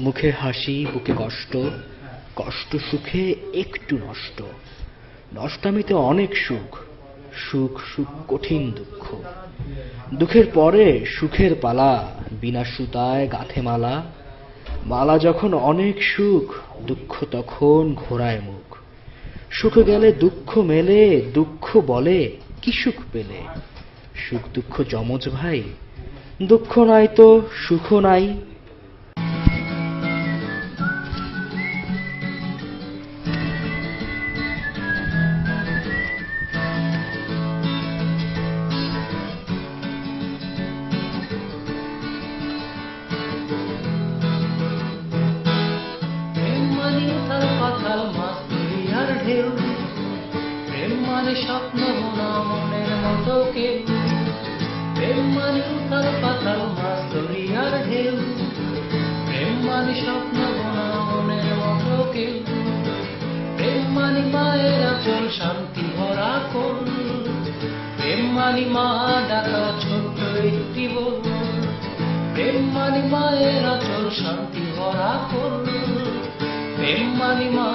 মুখে হাসি বুকে কষ্ট, কষ্ট সুখে একটু নষ্ট, নষ্টামিতে অনেক সুখ, সুখ সুখ কঠিন দুঃখ, দুঃখের পরে সুখের পালা, বিনা সুতায় গাঁথে মালা, মালা যখন অনেক সুখ, দুঃখ তখন ঘোরায় মুখ, সুখ গেলে দুঃখ মেলে, দুঃখ বলে কি সুখ পেলে, সুখ দুঃখ যমজ ভাই, দুঃখ নাই তো সুখ নাই। প্রেম মানে স্বপ্ন বোনা মনের মতো কেউ, প্রেম মানে উথাল পাথাল মাছ দরিয়ার ঢেউ, প্রেম মানে স্বপ্ন বোনা মনের মতো কেউ, প্রেম মানে মায়ের আঁচল শান্তি ভরা কোল, প্রেম মানে মা ডাকা ছোট্ট একটি বল, প্রেম মানে মায়ের আঁচল শান্তি ভরা কোল, প্রেম মানে মা